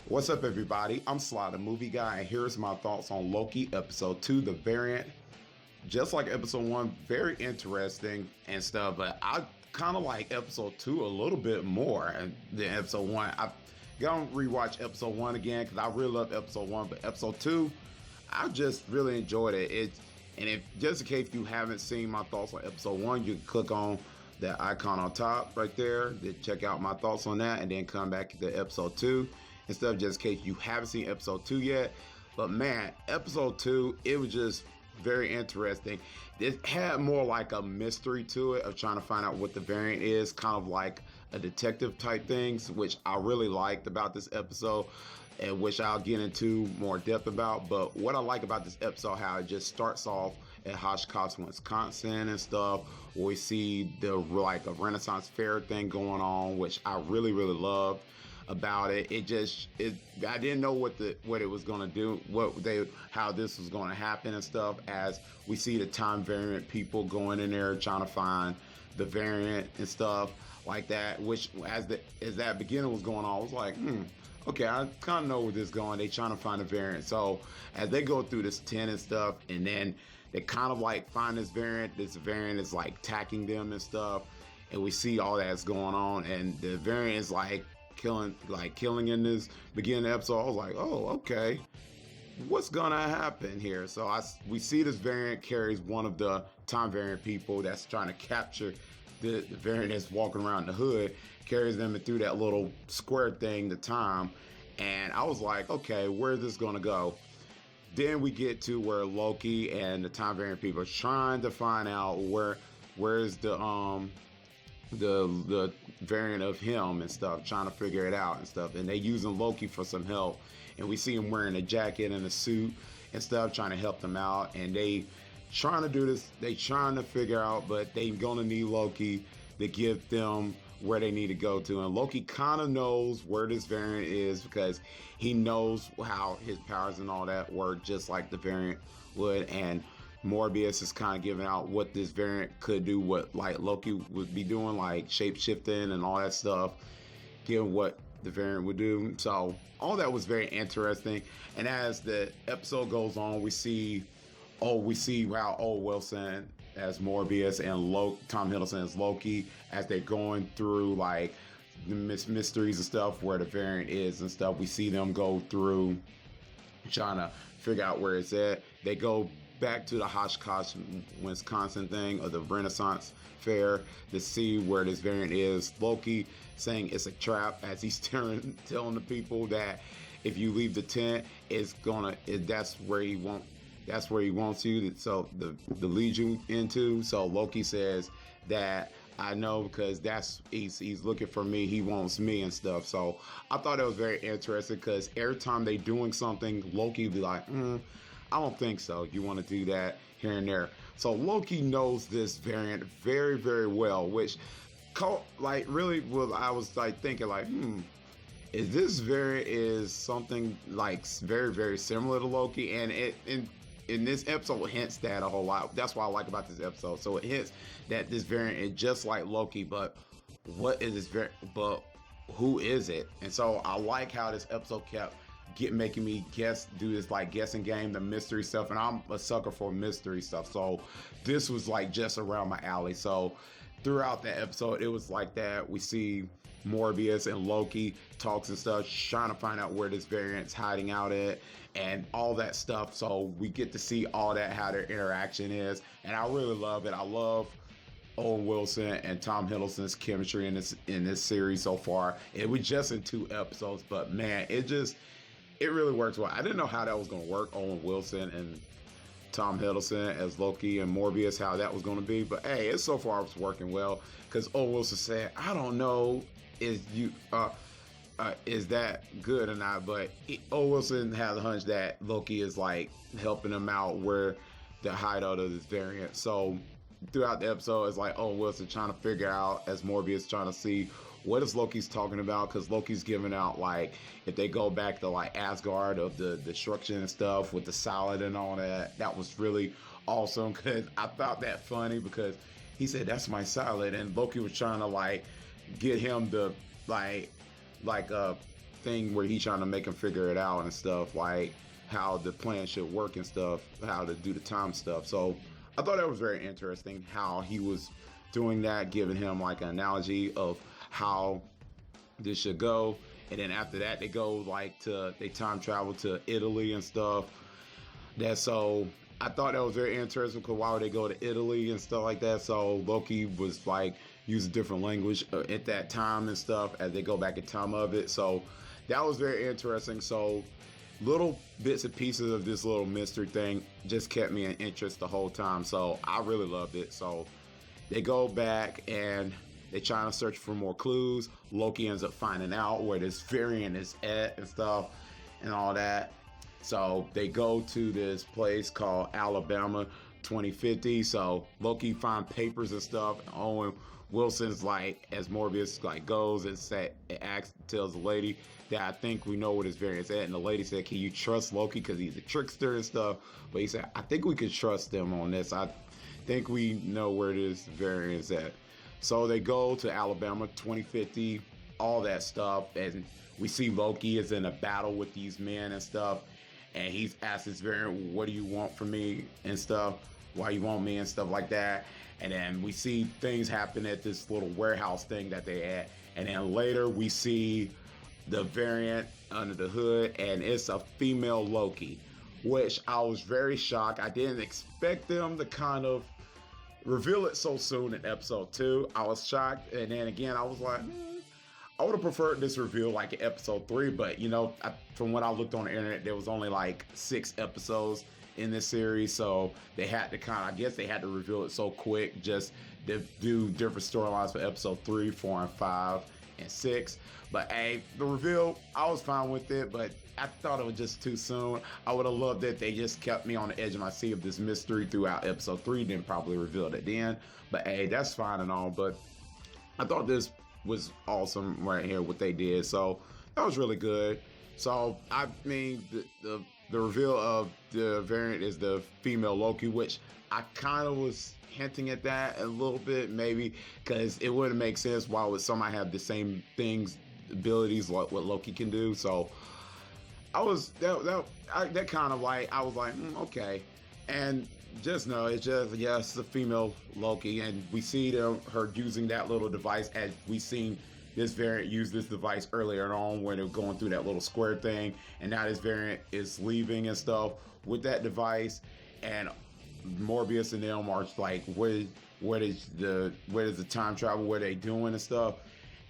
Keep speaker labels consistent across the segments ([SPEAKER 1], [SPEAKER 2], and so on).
[SPEAKER 1] What's up, everybody? I'm Sly, the movie guy, and here's my thoughts on Loki episode 2, The Variant. Just like episode 1, very interesting and stuff, but I kind of like episode 2 a little bit more than episode 1. I'm gonna rewatch episode 1 again because I really love episode 1, but episode 2, I just really enjoyed it. And if just in case you haven't seen my thoughts on episode 1, you can click on that icon on top right there to check out my thoughts on that, and then come back to episode 2. Instead of just in case you haven't seen episode 2 yet. But man, episode 2, it was just very interesting. It had more like a mystery to it of trying to find out what the variant is, kind of like a detective type things, which I really liked about this episode, and which I'll get into more depth about. But what I like about this episode, how it just starts off at Oshkosh, Wisconsin and stuff, where we see the like a Renaissance fair thing going on, which I really loved about it. I didn't know what it was going to do, how this was going to happen and stuff, as we see the time variant people going in there trying to find the variant and stuff like that, which as that beginning was going on, I was like, okay, I kind of know where this is going. They trying to find a variant. So as they go through this tent and stuff, and then they kind of like find this variant is like attacking them and stuff, and we see all that's going on, and the variant is like killing in this beginning episode. I was like, oh, okay, what's gonna happen here? So we see this variant carries one of the time variant people that's trying to capture the variant that's walking around the hood, carries them through that little square thing, the time. And I was like, okay, where's this gonna go? Then we get to where Loki and the time variant people are trying to find out where's the variant of him and stuff, trying to figure it out and stuff. And they using Loki for some help, and we see him wearing a jacket and a suit and stuff, trying to help them out. And they trying to do this, they trying to figure out, but they gonna need Loki to give them where they need to go to. And Loki kind of knows where this variant is because he knows how his powers and all that work, just like the variant would. And Morbius is kind of giving out what this variant could do, what like Loki would be doing, like shape shifting and all that stuff, given what the variant would do. So all that was very interesting. And as the episode goes on, we see Owen Wilson as Morbius and Tom Hiddleston as Loki, as they're going through like the mysteries and stuff where the variant is and stuff. We see them go through trying to figure out where it's at. They go back to the Oshkosh, Wisconsin thing, or the Renaissance fair, to see where this variant is. Loki saying it's a trap, as he's telling the people that if you leave the tent, that's where he wants you to lead you into. So Loki says that I know, because he's looking for me, he wants me and stuff. So I thought it was very interesting, because every time they doing something, Loki would be like, I don't think so. You want to do that here and there. So Loki knows this variant very, very well, which really was, I was like thinking like, is this variant is something like very, very similar to Loki? And in this episode hints that a whole lot. That's what I like about this episode. So it hints that this variant is just like Loki, but what is this variant? But who is it? And so I like how this episode kept making me do this like guessing game, the mystery stuff, and I'm a sucker for mystery stuff. So this was like just around my alley. So throughout the episode, it was like that. We see Morbius and Loki talks and stuff, trying to find out where this variant's hiding out at and all that stuff. So we get to see all that, how their interaction is, and I really love it. I love Owen Wilson and Tom Hiddleston's chemistry in this series so far. It was just in 2 episodes, but man, it really works well. I didn't know how that was going to work, Owen Wilson and Tom Hiddleston as Loki and Morbius, how that was going to be. But hey, so far it's working well, because Owen Wilson said, I don't know is that good or not, but Owen Wilson has a hunch that Loki is like helping him out where the hideout of this variant. So throughout the episode, it's like Owen Wilson trying to figure out, as Morbius trying to see what is Loki's talking about, because Loki's giving out, like, if they go back to like Asgard of the destruction and stuff with the salad and all that, that was really awesome, because I thought that funny, because he said, that's my salad, and Loki was trying to like get him to like thing where he's trying to make him figure it out and stuff, like how the plan should work and stuff, how to do the time stuff. So I thought that was very interesting how he was doing that, giving him like an analogy of how this should go. And then after that, they time travel to Italy and stuff. So I thought that was very interesting, because why would they go to Italy and stuff like that? So Loki was like using different language at that time and stuff as they go back in time of it. So that was very interesting. So little bits and pieces of this little mystery thing just kept me in interest the whole time. So I really loved it. So they go back and they're trying to search for more clues. Loki ends up finding out where this variant is at and stuff and all that. So they go to this place called Alabama 2050. So Loki find papers and stuff. Owen Wilson's like, as Morbius like goes and tells the lady that I think we know what his variant's at. And the lady said, can you trust Loki? Because he's a trickster and stuff. But he said, I think we could trust him on this. I think we know where this variant's at. So they go to Alabama 2050, all that stuff. And we see Loki is in a battle with these men and stuff. And he's asked his variant, what do you want from me and stuff? Why you want me and stuff like that. And then we see things happen at this little warehouse thing that they at. And then later we see the variant under the hood, and it's a female Loki, which I was very shocked. I didn't expect them to kind of reveal it so soon in episode 2. I was shocked. And then again, I was like, I would have preferred this reveal like in episode 3, but from what I looked on the internet, there was only like 6 episodes in this series, so they had to I guess they had to reveal it so quick just to do different storylines for episode 3, 4, and 5, and 6. But hey, the reveal, I was fine with it, but I thought it was just too soon. I would have loved it. They just kept me on the edge of my seat of this mystery throughout episode 3, then probably revealed it then. But hey, that's fine and all, but I thought this was awesome right here, what they did. So that was really good. So I mean, the reveal of the variant is the female Loki, which I kind of was hinting at that a little bit, maybe, because it wouldn't make sense why would somebody have the same abilities like what Loki can do. So I was that kind of like, I was like, okay. And just know it's just, yes, the female Loki, and we see her using that little device, as we seen this variant use this device earlier on when they're going through that little square thing, and now this variant is leaving and stuff with that device, and Morbius and them are like, where does the time travel, what are they doing and stuff,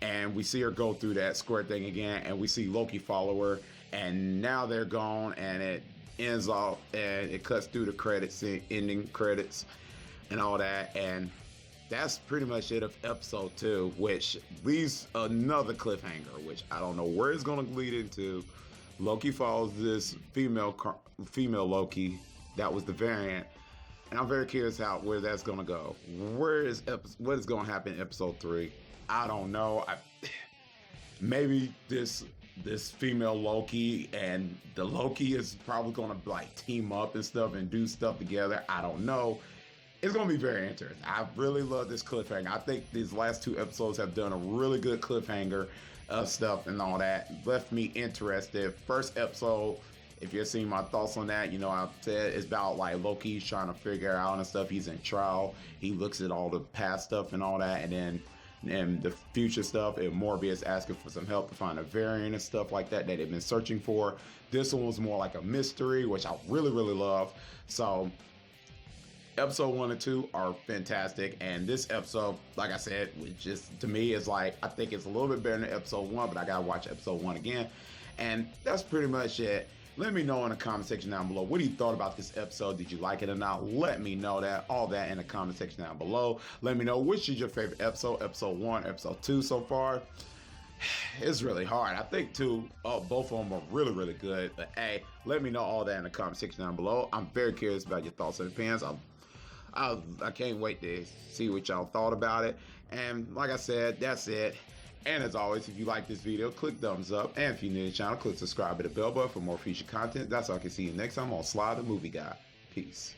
[SPEAKER 1] and we see her go through that square thing again, and we see Loki follow her, and now they're gone, and it ends off, and it cuts through the credits, ending credits and all that, and that's pretty much it of episode 2, which leaves another cliffhanger, which I don't know where it's going to lead into. Loki follows this female Loki that was the variant, and I'm very curious where that's going to go. What is going to happen in episode 3? I don't know. Maybe this female Loki and the Loki is probably going to like team up and stuff and do stuff together. I don't know. It's going to be very interesting. I really love this cliffhanger. I think these last 2 episodes have done a really good cliffhanger of stuff and all that. Left me interested. First episode, if you've seen my thoughts on that, I said it's about like Loki's trying to figure out and stuff. He's in trial. He looks at all the past stuff and all that, and then the future stuff, and Morbius asking for some help to find a variant and stuff like that they've been searching for. This one was more like a mystery, which I really, really love. So episode 1 and 2 are fantastic, and this episode, like I said, which just to me is like, I think it's a little bit better than episode 1, but I gotta watch episode 1 again. And that's pretty much it. Let me know in the comment section down below what you thought about this episode. Did you like it or not? Let me know all that in the comment section down below. Let me know which is your favorite episode 1, episode 2 so far. It's really hard. I think both of them are really, really good. But hey, let me know all that in the comment section down below. I'm very curious about your thoughts and opinions. I can't wait to see what y'all thought about it. And like I said, that's it. And as always, if you like this video, click thumbs up. And if you're new to the channel, click subscribe to the bell button for more future content. That's all I can see you next time on Slide the Movie Guy. Peace.